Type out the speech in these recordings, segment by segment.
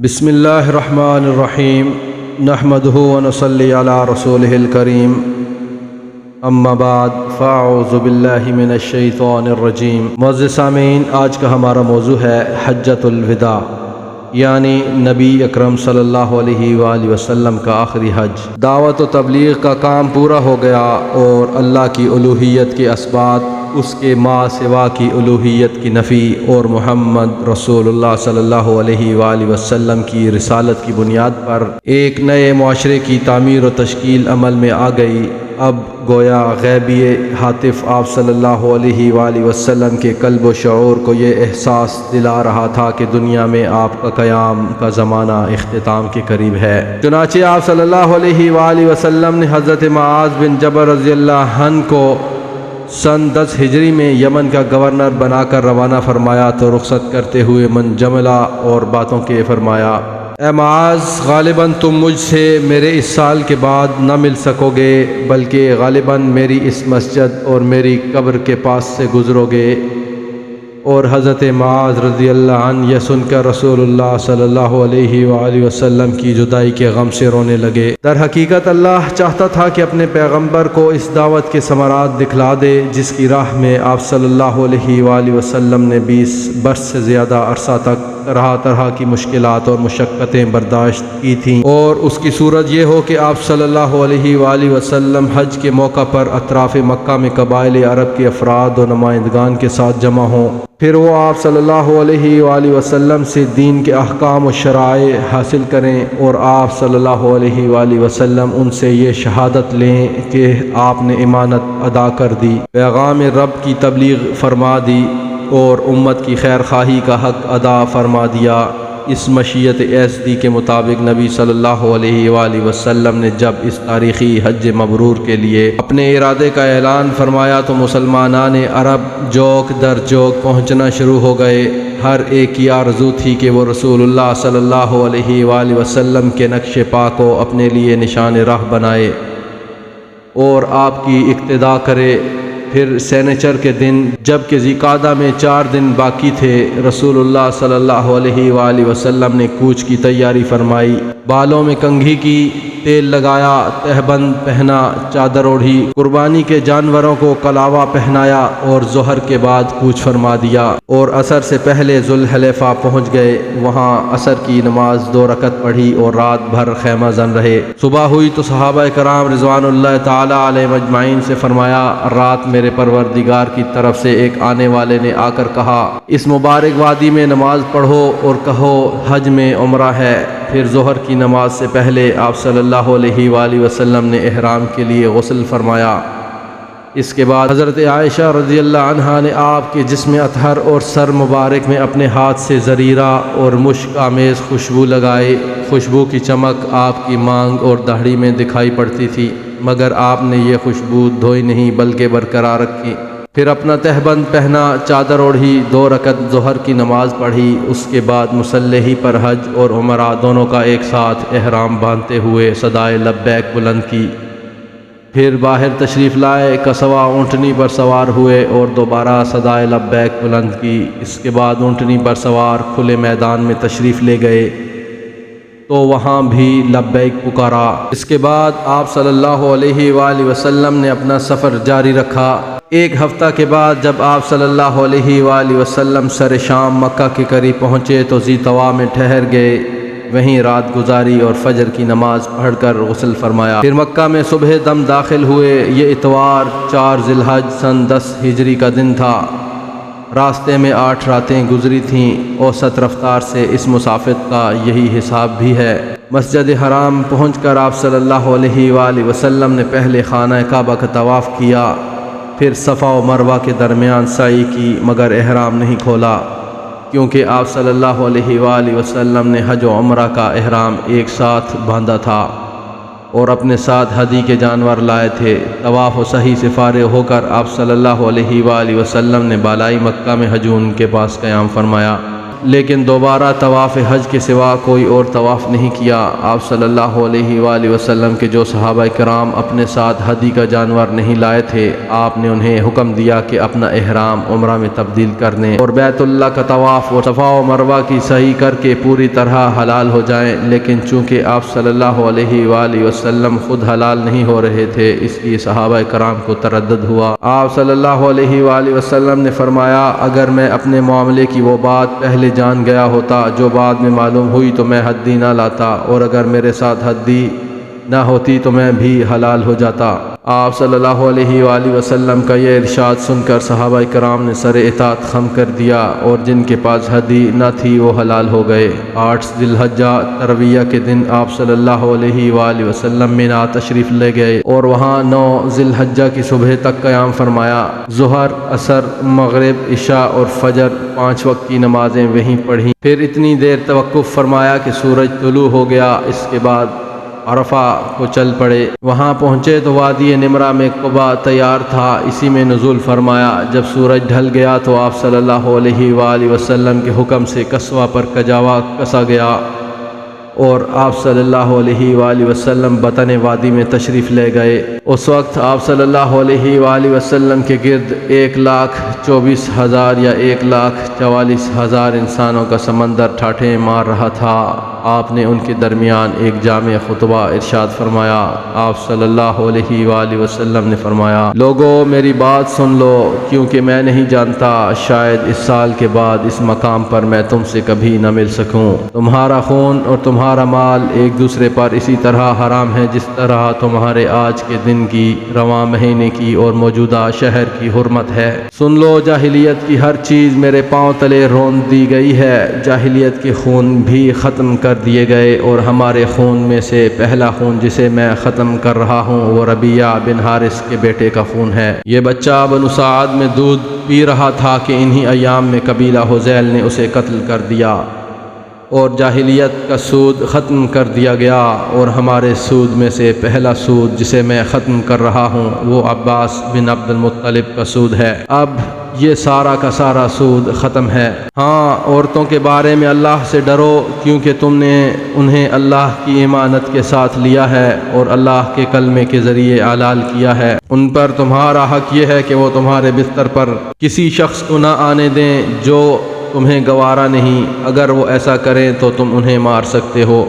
بسم اللہ الرحمن الرحیم نحمدہ ونصلی علی رسولہ الکریم اما بعد فاعوذ باللہ من الشیطان الرجیم۔ معزز سامعین، آج کا ہمارا موضوع ہے حجۃ الوداع، یعنی نبی اکرم صلی اللہ علیہ وآلہ وسلم کا آخری حج۔ دعوت و تبلیغ کا کام پورا ہو گیا اور اللہ کی الوہیت کے اثبات، اس کے ما سوا کی الوہیت کی نفی اور محمد رسول اللہ صلی اللہ علیہ وآلہ وسلم کی رسالت کی بنیاد پر ایک نئے معاشرے کی تعمیر و تشکیل عمل میں آ گئی۔ اب گویا غیبی ہاتف آپ صلی اللہ علیہ وآلہ وسلم کے قلب و شعور کو یہ احساس دلا رہا تھا کہ دنیا میں آپ کا قیام کا زمانہ اختتام کے قریب ہے۔ چنانچہ آپ صلی اللہ علیہ وآلہ وسلم نے حضرت معاذ بن جبل رضی اللہ عنہ کو سن 10 ہجری میں یمن کا گورنر بنا کر روانہ فرمایا تو رخصت کرتے ہوئے من جملہ اور باتوں کے فرمایا: اے معاذ، غالباً تم مجھ سے میرے اس سال کے بعد نہ مل سکو گے، بلکہ غالباً میری اس مسجد اور میری قبر کے پاس سے گزرو گے۔ اور حضرت معاذ رضی اللہ عنہ یہ سن کر رسول اللہ صلی اللہ علیہ وآلہ وسلم کی جدائی کے غم سے رونے لگے۔ در حقیقت اللہ چاہتا تھا کہ اپنے پیغمبر کو اس دعوت کے ثمرات دکھلا دے جس کی راہ میں آپ صلی اللہ علیہ وآلہ وسلم نے 20 برس سے زیادہ عرصہ تک طرح طرح کی مشکلات اور مشقتیں برداشت کی تھیں، اور اس کی صورت یہ ہو کہ آپ صلی اللہ علیہ وآلہ وسلم حج کے موقع پر اطراف مکہ میں قبائل عرب کے افراد و نمائندگان کے ساتھ جمع ہوں، پھر وہ آپ صلی اللہ علیہ وآلہ وسلم سے دین کے احکام و شرائع حاصل کریں، اور آپ صلی اللہ علیہ وآلہ وسلم ان سے یہ شہادت لیں کہ آپ نے امانت ادا کر دی، پیغام رب کی تبلیغ فرما دی اور امت کی خیر خواہی کا حق ادا فرما دیا۔ اس مشیت ایزدی کے مطابق نبی صلی اللہ علیہ وآلہ وسلم نے جب اس تاریخی حج مبرور کے لیے اپنے ارادے کا اعلان فرمایا تو مسلمانان عرب جوک در جوک پہنچنا شروع ہو گئے۔ ہر ایک کی آرزو تھی کہ وہ رسول اللہ صلی اللہ علیہ وآلہ وسلم کے نقش پا کو اپنے لیے نشان راہ بنائے اور آپ کی اقتداء کرے۔ پھر سینچر کے دن جب کہ ذوالقعدہ میں 4 دن باقی تھے، رسول اللہ صلی اللہ علیہ وآلہ وسلم نے کوچ کی تیاری فرمائی، بالوں میں کنگھی کی، تیل لگایا، تہبند پہنا، چادر اوڑھی، قربانی کے جانوروں کو کلاوہ پہنایا اور ظہر کے بعد کوچ فرما دیا اور عصر سے پہلے ذوالحلیفہ پہنچ گئے۔ وہاں عصر کی نماز 2 رکعت پڑھی اور رات بھر خیمہ زن رہے۔ صبح ہوئی تو صحابہ کرام رضوان اللہ تعالی علیہم اجمعین سے فرمایا: رات میرے پروردگار کی طرف سے ایک آنے والے نے آ کر کہا، اس مبارک وادی میں نماز پڑھو اور کہو حج میں عمرہ ہے۔ پھر ظہر کی نماز سے پہلے آپ صلی اللہ علیہ وآلہ وسلم نے احرام کے لیے غسل فرمایا۔ اس کے بعد حضرت عائشہ رضی اللہ عنہا نے آپ کے جسم اطہر اور سر مبارک میں اپنے ہاتھ سے زریرہ اور مشک آمیز خوشبو لگائی۔ خوشبو کی چمک آپ کی مانگ اور داڑھی میں دکھائی پڑتی تھی، مگر آپ نے یہ خوشبو دھوئی نہیں بلکہ برقرار رکھی۔ پھر اپنا تہبند پہنا، چادر اوڑھی، 2 رکعت ظہر کی نماز پڑھی۔ اس کے بعد مصلی پر حج اور عمرہ دونوں کا ایک ساتھ احرام باندھتے ہوئے صدائے لبیک بلند کی۔ پھر باہر تشریف لائے، کسوہ اونٹنی پر سوار ہوئے اور دوبارہ صدائے لبیک بلند کی۔ اس کے بعد اونٹنی پر سوار کھلے میدان میں تشریف لے گئے تو وہاں بھی لبیک پکارا۔ اس کے بعد آپ صلی اللہ علیہ وآلہ وسلم نے اپنا سفر جاری رکھا۔ 1 ہفتہ کے بعد جب آپ صلی اللہ علیہ وآلہ وسلم سر شام مکہ کے قریب پہنچے تو ذی طوا میں ٹھہر گئے، وہیں رات گزاری اور فجر کی نماز پڑھ کر غسل فرمایا۔ پھر مکہ میں صبح دم داخل ہوئے۔ یہ اتوار 4 ذی الحج سن 10 ہجری کا دن تھا۔ راستے میں 8 راتیں گزری تھیں۔ اوسط رفتار سے اس مسافت کا یہی حساب بھی ہے۔ مسجد حرام پہنچ کر آپ صلی اللہ علیہ وآلہ وسلم نے پہلے خانہ کعبہ کا طواف کیا، پھر صفا و مروہ کے درمیان سعی کی، مگر احرام نہیں کھولا کیونکہ آپ صلی اللہ علیہ وآلہ وسلم نے حج و عمرہ کا احرام ایک ساتھ باندھا تھا اور اپنے ساتھ ہدی کے جانور لائے تھے۔ طواف و سعی سے فارغ ہو کر آپ صلی اللہ علیہ وآلہ وسلم نے بالائی مکہ میں ہجون کے پاس قیام فرمایا۔ لیکن دوبارہ طواف حج کے سوا کوئی اور طواف نہیں کیا۔ آپ صلی اللہ علیہ وآلہ وسلم کے جو صحابہ کرام اپنے ساتھ ہدی کا جانور نہیں لائے تھے، آپ نے انہیں حکم دیا کہ اپنا احرام عمرہ میں تبدیل کر دیں اور بیت اللہ کا طواف اور صفا و مروہ کی سعی کر کے پوری طرح حلال ہو جائیں، لیکن چونکہ آپ صلی اللہ علیہ وآلہ وسلم خود حلال نہیں ہو رہے تھے، اس لیے صحابہ کرام کو تردد ہوا۔ آپ صلی اللہ علیہ وآلہ وسلم نے فرمایا، اگر میں اپنے معاملے کی وہ بات پہلے جان گیا ہوتا جو بعد میں معلوم ہوئی تو میں ہدی نہ لاتا، اور اگر میرے ساتھ ہدی نہ ہوتی تو میں بھی حلال ہو جاتا۔ آپ صلی اللہ علیہ وآلہ وسلم کا یہ ارشاد سن کر صحابہ کرام نے سر اطاعت خم کر دیا، اور جن کے پاس ہدی نہ تھی وہ حلال ہو گئے۔ 8 ذی الحجہ ترویہ کے دن آپ صلی اللہ علیہ وآلہ وسلم مینا تشریف لے گئے اور وہاں 9 ذی الحجہ کی صبح تک قیام فرمایا۔ ظہر، عصر، مغرب، عشاء اور فجر 5 وقت کی نمازیں وہیں پڑھیں، پھر اتنی دیر توقف فرمایا کہ سورج طلوع ہو گیا۔ اس کے بعد عرفہ کو چل پڑے۔ وہاں پہنچے تو وادی نمرہ میں قبا تیار تھا، اسی میں نزول فرمایا۔ جب سورج ڈھل گیا تو آپ صلی اللہ علیہ وآلہ وسلم کے حکم سے کسوہ پر کجاوا کسا گیا، اور آپ صلی اللہ علیہ وآلہ وسلم بطن وادی میں تشریف لے گئے۔ اس وقت آپ صلی اللہ علیہ وآلہ وسلم کے گرد 1,24,000 یا 1,44,000 انسانوں کا سمندر ٹھاٹھیں مار رہا تھا۔ آپ نے ان کے درمیان ایک جامع خطبہ ارشاد فرمایا۔ آپ صلی اللہ علیہ وآلہ وسلم نے فرمایا، لوگو میری بات سن لو، کیونکہ میں نہیں جانتا شاید اس سال کے بعد اس مقام پر میں تم سے کبھی نہ مل سکوں۔ تمہارا خون اور تمہارا مال ایک دوسرے پر اسی طرح حرام ہے جس طرح تمہارے آج کے دن کی، رواں مہینے کی اور موجودہ شہر کی حرمت ہے۔ سن لو، جاہلیت کی ہر چیز میرے پاؤں تلے رون دی گئی ہے، جاہلیت کے خون بھی ختم کر دیے گئے، اور ہمارے خون میں سے پہلا خون جسے میں ختم کر رہا ہوں وہ ربیعہ بن حارث کے بیٹے کا خون ہے۔ یہ بچہ بنو سعد میں دودھ پی رہا تھا کہ انہی ایام میں قبیلہ حذیل نے اسے قتل کر دیا، اور جاہلیت کا سود ختم کر دیا گیا، اور ہمارے سود میں سے پہلا سود جسے میں ختم کر رہا ہوں وہ عباس بن عبد المطلب کا سود ہے۔ اب یہ سارا کا سارا سود ختم ہے۔ ہاں، عورتوں کے بارے میں اللہ سے ڈرو، کیونکہ تم نے انہیں اللہ کی امانت کے ساتھ لیا ہے اور اللہ کے کلمے کے ذریعے حلال کیا ہے۔ ان پر تمہارا حق یہ ہے کہ وہ تمہارے بستر پر کسی شخص کو نہ آنے دیں جو تمہیں گوارا نہیں، اگر وہ ایسا کریں تو تم انہیں مار سکتے ہو،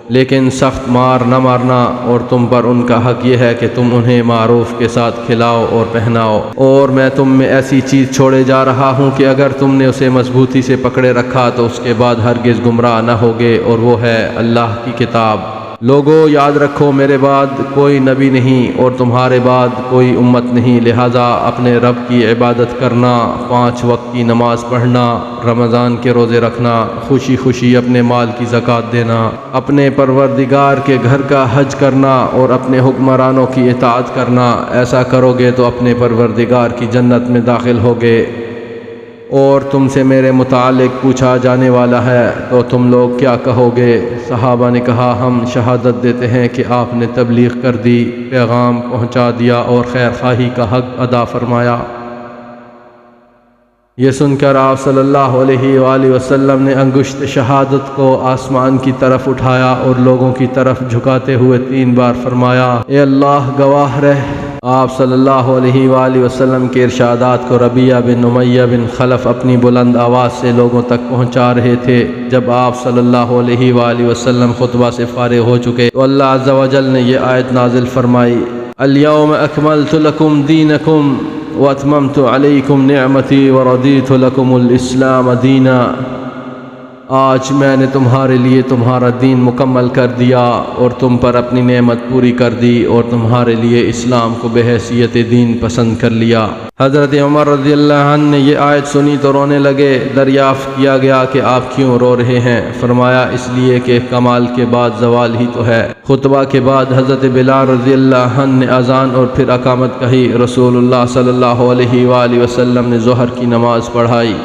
لیکن سخت مار نہ مارنا، اور تم پر ان کا حق یہ ہے کہ تم انہیں معروف کے ساتھ کھلاؤ اور پہناؤ۔ اور میں تم میں ایسی چیز چھوڑے جا رہا ہوں کہ اگر تم نے اسے مضبوطی سے پکڑے رکھا تو اس کے بعد ہرگز گمراہ نہ ہوگے، اور وہ ہے اللہ کی کتاب۔ لوگو یاد رکھو، میرے بعد کوئی نبی نہیں اور تمہارے بعد کوئی امت نہیں، لہٰذا اپنے رب کی عبادت کرنا، 5 وقت کی نماز پڑھنا، رمضان کے روزے رکھنا، خوشی خوشی اپنے مال کی زکوٰۃ دینا، اپنے پروردگار کے گھر کا حج کرنا اور اپنے حکمرانوں کی اطاعت کرنا۔ ایسا کرو گے تو اپنے پروردگار کی جنت میں داخل ہوگے، اور تم سے میرے متعلق پوچھا جانے والا ہے تو تم لوگ کیا کہو گے؟ صحابہ نے کہا، ہم شہادت دیتے ہیں کہ آپ نے تبلیغ کر دی، پیغام پہنچا دیا اور خیر خواہی کا حق ادا فرمایا۔ یہ سن کر آپ صلی اللہ علیہ وآلہ وسلم نے انگشت شہادت کو آسمان کی طرف اٹھایا اور لوگوں کی طرف جھکاتے ہوئے 3 بار فرمایا، اے اللہ گواہ رہ۔ آپ صلی اللہ علیہ وآلہ وسلم کے ارشادات کو ربیعہ بن امیہ بن خلف اپنی بلند آواز سے لوگوں تک پہنچا رہے تھے۔ جب آپ صلی اللہ علیہ وآلہ وسلم خطبہ سے فارغ ہو چکے تو اللہ عز و جل نے یہ آیت نازل فرمائی، اليوم اکملت لکم دینکم واتممت علیکم نعمتی ورضیت لکم الاسلام دینا۔ آج میں نے تمہارے لیے تمہارا دین مکمل کر دیا اور تم پر اپنی نعمت پوری کر دی اور تمہارے لیے اسلام کو بحیثیت دین پسند کر لیا۔ حضرت عمر رضی اللہ عنہ نے یہ آیت سنی تو رونے لگے۔ دریافت کیا گیا کہ آپ کیوں رو رہے ہیں؟ فرمایا، اس لیے کہ کمال کے بعد زوال ہی تو ہے۔ خطبہ کے بعد حضرت بلال رضی اللہ عنہ نے اذان اور پھر اقامت کہی۔ رسول اللہ صلی اللہ علیہ وآلہ وسلم نے ظہر کی نماز پڑھائی۔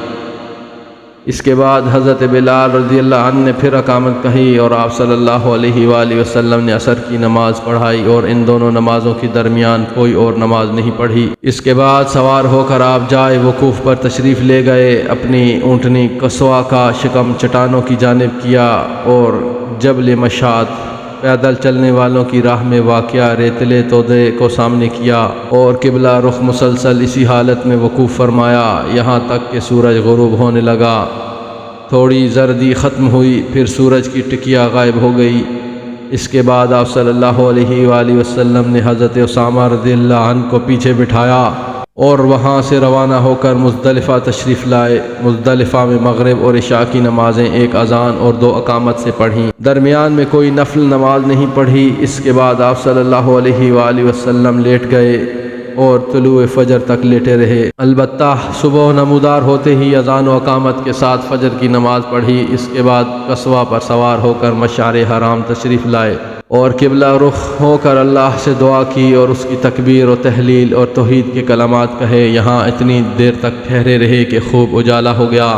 اس کے بعد حضرت بلال رضی اللہ عنہ نے پھر اقامت کہی اور آپ صلی اللہ علیہ وآلہ وسلم نے عصر کی نماز پڑھائی اور ان دونوں نمازوں کے درمیان کوئی اور نماز نہیں پڑھی۔ اس کے بعد سوار ہو کر آپ جائے وقوف پر تشریف لے گئے، اپنی اونٹنی قصوہ کا شکم چٹانوں کی جانب کیا اور جبل مشات پیدل چلنے والوں کی راہ میں واقع ریتلے تودے کو سامنے کیا اور قبلہ رخ مسلسل اسی حالت میں وقوف فرمایا یہاں تک کہ سورج غروب ہونے لگا۔ تھوڑی زردی ختم ہوئی، پھر سورج کی ٹکیا غائب ہو گئی۔ اس کے بعد آپ صلی اللہ علیہ وآلہ وسلم نے حضرت اسامہ رضی اللہ عنہ کو پیچھے بٹھایا اور وہاں سے روانہ ہو کر مزدلفہ تشریف لائے۔ مزدلفہ میں مغرب اور عشاء کی نمازیں ایک اذان اور 2 اقامت سے پڑھیں، درمیان میں کوئی نفل نماز نہیں پڑھی۔ اس کے بعد آپ صلی اللہ علیہ وآلہ وسلم لیٹ گئے اور طلوع فجر تک لیٹے رہے۔ البتہ صبح نمودار ہوتے ہی اذان و اقامت کے ساتھ فجر کی نماز پڑھی۔ اس کے بعد قصوہ پر سوار ہو کر مشعر حرام تشریف لائے اور قبلہ رخ ہو کر اللہ سے دعا کی اور اس کی تکبیر و تحلیل اور توحید کے کلمات کہے۔ یہاں اتنی دیر تک ٹھہرے رہے کہ خوب اجالا ہو گیا۔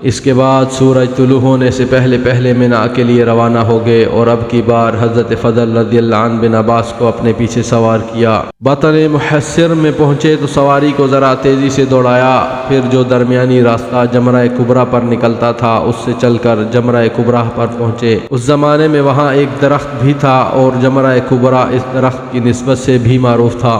اس کے بعد سورج طلوع ہونے سے پہلے منی کے لیے روانہ ہو گئے اور اب کی بار حضرت فضل رضی اللہ عنہ بن عباس کو اپنے پیچھے سوار کیا۔ بطن محصر میں پہنچے تو سواری کو ذرا تیزی سے دوڑایا، پھر جو درمیانی راستہ جمرہ کبریٰ پر نکلتا تھا اس سے چل کر جمرہ کبریٰ پر پہنچے۔ اس زمانے میں وہاں ایک درخت بھی تھا اور جمرہ کبریٰ اس درخت کی نسبت سے بھی معروف تھا۔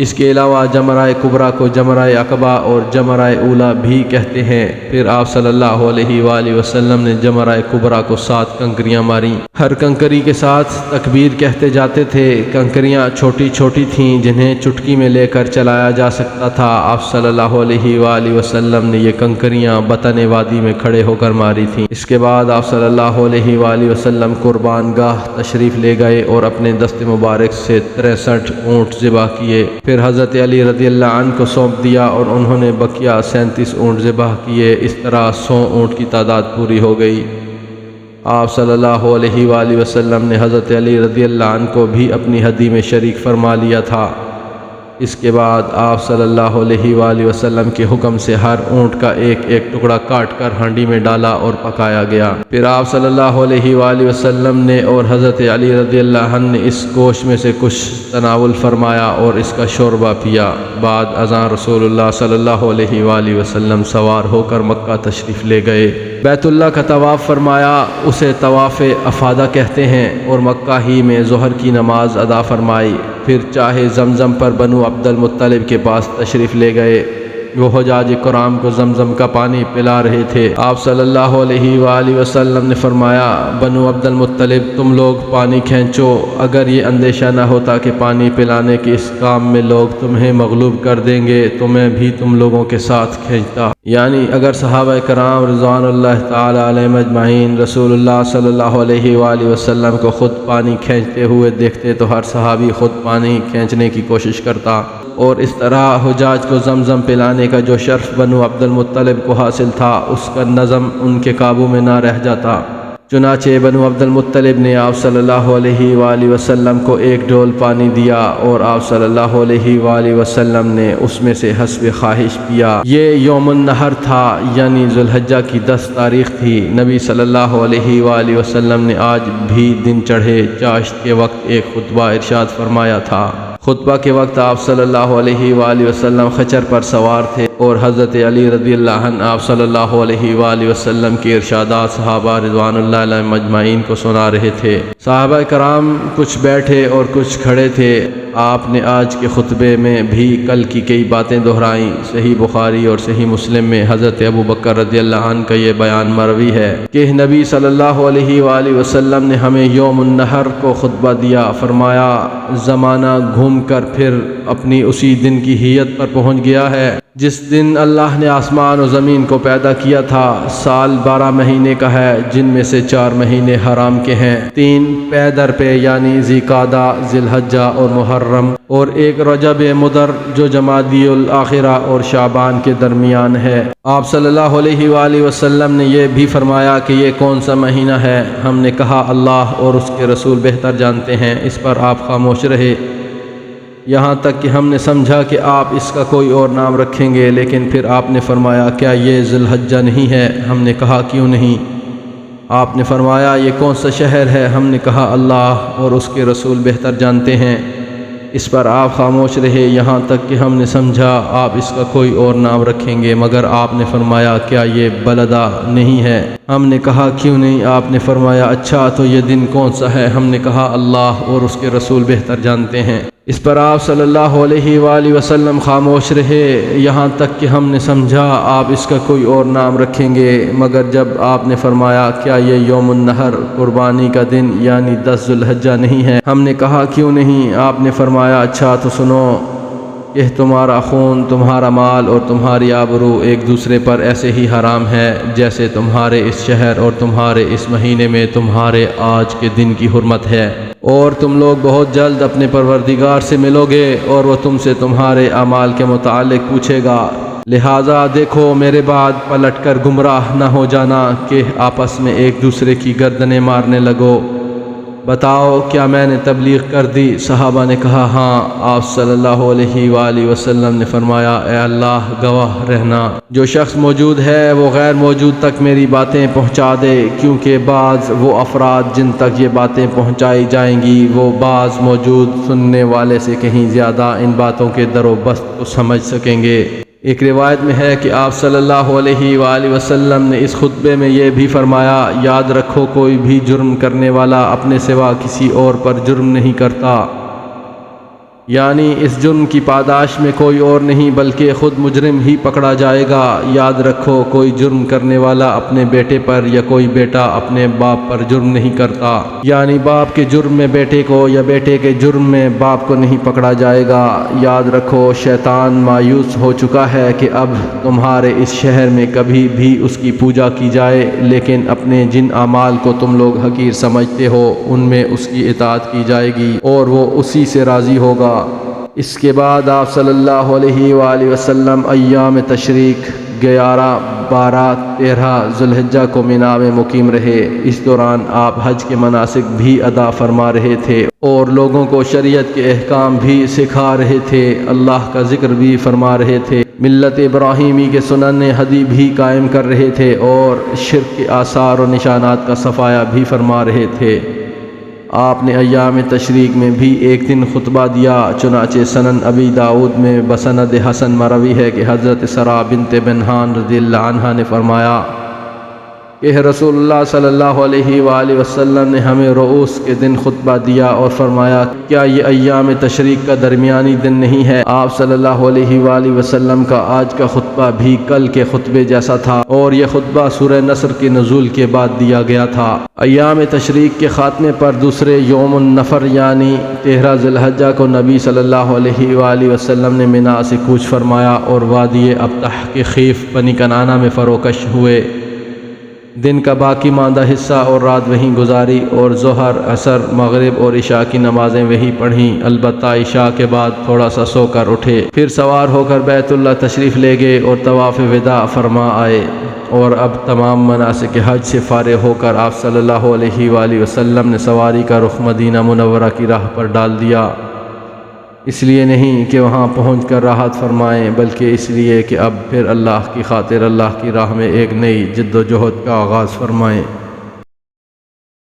اس کے علاوہ جمرہ کبریٰ کو جمرہ عقبہ اور جمرہ اولیٰ بھی کہتے ہیں۔ پھر آپ صلی اللہ علیہ وآلہ وسلم نے جمرہ کبریٰ کو 7 کنکریاں ماریں۔ ہر کنکری کے ساتھ تکبیر کہتے جاتے تھے۔ کنکریاں چھوٹی چھوٹی تھیں جنہیں چٹکی میں لے کر چلایا جا سکتا تھا۔ آپ صلی اللہ علیہ وآلہ وسلم نے یہ کنکریاں بطن وادی میں کھڑے ہو کر ماری تھیں۔ اس کے بعد آپ صلی اللہ علیہ وآلہ وسلم قربان گاہ تشریف لے گئے اور اپنے دست مبارک سے 63 اونٹ ذبح کیے۔ پھر حضرت علی رضی اللہ عنہ کو سونپ دیا اور انہوں نے بقیہ 37 اونٹ ذبح کیے۔ اس طرح 100 اونٹ کی تعداد پوری ہو گئی۔ آپ صلی اللہ علیہ وآلہ وسلم نے حضرت علی رضی اللہ عنہ کو بھی اپنی ہدی میں شریک فرما لیا تھا۔ اس کے بعد آپ صلی اللہ علیہ وآلہ وسلم کے حکم سے ہر اونٹ کا ایک ایک ٹکڑا کاٹ کر ہانڈی میں ڈالا اور پکایا گیا۔ پھر آپ صلی اللہ علیہ وآلہ وسلم نے اور حضرت علی رضی اللہ عنہ نے اس گوشت میں سے کچھ تناول فرمایا اور اس کا شوربہ پیا۔ بعد ازاں رسول اللہ صلی اللہ علیہ وآلہ وسلم سوار ہو کر مکہ تشریف لے گئے۔ بیت اللہ کا طواف فرمایا، اسے طواف افادہ کہتے ہیں، اور مکہ ہی میں ظہر کی نماز ادا فرمائی۔ پھر چاہے زمزم پر بنو عبد المطلب کے پاس تشریف لے گئے۔ وہ حجاج کرام کو زمزم کا پانی پلا رہے تھے۔ آپ صلی اللہ علیہ وآلہ وسلم نے فرمایا، بنو عبد المطلب تم لوگ پانی کھینچو، اگر یہ اندیشہ نہ ہوتا کہ پانی پلانے کے اس کام میں لوگ تمہیں مغلوب کر دیں گے تو میں بھی تم لوگوں کے ساتھ کھینچتا۔ یعنی اگر صحابہ کرام رضوان اللہ تعالی علیہم اجمعین رسول اللہ صلی اللہ علیہ وآلہ وسلم کو خود پانی کھینچتے ہوئے دیکھتے تو ہر صحابی خود پانی کھینچنے کی کوشش کرتا، اور اس طرح حجاج کو زمزم پلانے کا جو شرف بنو عبد المطلب کو حاصل تھا اس کا نظم ان کے قابو میں نہ رہ جاتا۔ چنانچہ بنو عبد المطلب نے آپ صلی اللہ علیہ وآلہ وسلم کو ایک ڈول پانی دیا اور آپ صلی اللہ علیہ وآلہ وسلم نے اس میں سے حسب خواہش پیا۔ یہ یوم النحر تھا، یعنی ذو الحجہ کی 10 تاریخ تھی۔ نبی صلی اللہ علیہ وآلہ وسلم نے آج بھی دن چڑھے چاشت کے وقت ایک خطبہ ارشاد فرمایا تھا۔ خطبہ کے وقت آپ صلی اللہ علیہ وآلہ وسلم خچر پر سوار تھے اور حضرت علی رضی اللہ عنہ آپ صلی اللہ علیہ وآلہ وسلم کے ارشادات صحابہ رضوان اللہ علیہم اجمعین کو سنا رہے تھے۔ صحابہ کرام کچھ بیٹھے اور کچھ کھڑے تھے۔ آپ نے آج کے خطبے میں بھی کل کی کئی باتیں دہرائیں۔ صحیح بخاری اور صحیح مسلم میں حضرت ابو بکر رضی اللہ عنہ کا یہ بیان مروی ہے کہ نبی صلی اللہ علیہ وآلہ وسلم نے ہمیں یوم النحر کو خطبہ دیا، فرمایا زمانہ گھوم کر پھر اپنی اسی دن کی حیت پر پہنچ گیا ہے جس دن اللہ نے آسمان و زمین کو پیدا کیا تھا۔ سال 12 مہینے کا ہے، جن میں سے 4 مہینے حرام کے ہیں، 3 پے در پے یعنی ذی قعدہ، ذی الحجہ اور محرم، اور 1 رجب مدر جو جمادی الاخرہ اور شعبان کے درمیان ہے۔ آپ صلی اللہ علیہ وآلہ وسلم نے یہ بھی فرمایا کہ یہ کون سا مہینہ ہے؟ ہم نے کہا اللہ اور اس کے رسول بہتر جانتے ہیں۔ اس پر آپ خاموش رہے۔ یہاں تک کہ ہم نے سمجھا کہ آپ اس کا کوئی اور نام رکھیں گے، لیکن پھر آپ نے فرمایا کیا یہ ذی الحجہ نہیں ہے؟ ہم نے کہا کیوں نہیں؟ آپ نے فرمایا یہ کون سا شہر ہے؟ ہم نے کہا اللہ اور اس کے رسول بہتر جانتے ہیں۔ اس پر آپ خاموش رہے یہاں تک کہ ہم نے سمجھا آپ اس کا کوئی اور نام رکھیں گے، مگر آپ نے فرمایا کیا یہ بلدہ نہیں ہے؟ ہم نے کہا کیوں نہیں؟ آپ نے فرمایا اچھا تو یہ دن کون سا ہے؟ ہم نے کہا اللہ اور اس کے رسول بہتر جانتے ہیں۔ اس پر آپ صلی اللہ علیہ وآلہ وسلم خاموش رہے یہاں تک کہ ہم نے سمجھا آپ اس کا کوئی اور نام رکھیں گے، مگر جب آپ نے فرمایا کیا یہ یوم النحر قربانی کا دن یعنی 10 ذی الحجہ نہیں ہے؟ ہم نے کہا کیوں نہیں؟ آپ نے فرمایا اچھا تو سنو کہ تمہارا خون، تمہارا مال اور تمہاری آبرو ایک دوسرے پر ایسے ہی حرام ہے جیسے تمہارے اس شہر اور تمہارے اس مہینے میں تمہارے آج کے دن کی حرمت ہے، اور تم لوگ بہت جلد اپنے پروردگار سے ملو گے اور وہ تم سے تمہارے اعمال کے متعلق پوچھے گا، لہٰذا دیکھو میرے بعد پلٹ کر گمراہ نہ ہو جانا کہ آپس میں ایک دوسرے کی گردنیں مارنے لگو۔ بتاؤ کیا میں نے تبلیغ کر دی؟ صحابہ نے کہا ہاں۔ آپ صلی اللہ علیہ وآلہ وسلم نے فرمایا اے اللہ گواہ رہنا، جو شخص موجود ہے وہ غیر موجود تک میری باتیں پہنچا دے، کیونکہ بعض وہ افراد جن تک یہ باتیں پہنچائی جائیں گی وہ بعض موجود سننے والے سے کہیں زیادہ ان باتوں کے در و بست کو سمجھ سکیں گے۔ ایک روایت میں ہے کہ آپ صلی اللہ علیہ وآلہ وسلم نے اس خطبے میں یہ بھی فرمایا یاد رکھو کوئی بھی جرم کرنے والا اپنے سوا کسی اور پر جرم نہیں کرتا، یعنی اس جرم کی پاداش میں کوئی اور نہیں بلکہ خود مجرم ہی پکڑا جائے گا۔ یاد رکھو کوئی جرم کرنے والا اپنے بیٹے پر یا کوئی بیٹا اپنے باپ پر جرم نہیں کرتا، یعنی باپ کے جرم میں بیٹے کو یا بیٹے کے جرم میں باپ کو نہیں پکڑا جائے گا۔ یاد رکھو شیطان مایوس ہو چکا ہے کہ اب تمہارے اس شہر میں کبھی بھی اس کی پوجا کی جائے، لیکن اپنے جن اعمال کو تم لوگ حقیر سمجھتے ہو ان میں اس کی اطاعت کی جائے گی اور وہ اسی سے راضی ہوگا۔ اس کے بعد آپ صلی اللہ علیہ وآلہ وسلم ایام تشریق 11، 12، 13 ذی الحجہ کو مینا میں مقیم رہے۔ اس دوران آپ حج کے مناسک بھی ادا فرما رہے تھے اور لوگوں کو شریعت کے احکام بھی سکھا رہے تھے، اللہ کا ذکر بھی فرما رہے تھے، ملت ابراہیمی کے سنن ہدی بھی قائم کر رہے تھے اور شرک کے آثار و نشانات کا صفایا بھی فرما رہے تھے۔ آپ نے ایام تشریق میں بھی ایک دن خطبہ دیا، چنانچہ سنن ابی داؤد میں بسند حسن مروی ہے کہ حضرت سرا بنت بنہان رضی اللہ عنہا نے فرمایا کہ رسول اللہ صلی اللہ علیہ وآلہ وسلم نے ہمیں رؤوس کے دن خطبہ دیا اور فرمایا کیا یہ ایام تشریق کا درمیانی دن نہیں ہے؟ آپ صلی اللہ علیہ وآلہ وسلم کا آج کا خطبہ بھی کل کے خطبے جیسا تھا اور یہ خطبہ سورہ نصر کے نزول کے بعد دیا گیا تھا۔ ایام تشریق کے خاتمے پر دوسرے یوم النفر یعنی 13 ذی الحجہ کو نبی صلی اللہ علیہ وآلہ وسلم نے مینا سے کوچ فرمایا اور وادی ابطح کے خیف بنی کنانہ میں فروکش ہوئے۔ دن کا باقی ماندہ حصہ اور رات وہیں گزاری اور ظہر، عصر، مغرب اور عشاء کی نمازیں وہیں پڑھیں، البتہ عشاء کے بعد تھوڑا سا سو کر اٹھے، پھر سوار ہو کر بیت اللہ تشریف لے گئے اور طواف وداع فرما آئے۔ اور اب تمام مناسک حج سے فارغ ہو کر آپ صلی اللہ علیہ وآلہ وسلم نے سواری کا رخ مدینہ منورہ کی راہ پر ڈال دیا، اس لیے نہیں کہ وہاں پہنچ کر راحت فرمائیں بلکہ اس لیے کہ اب پھر اللہ کی خاطر اللہ کی راہ میں ایک نئی جد و جہد کا آغاز فرمائیں۔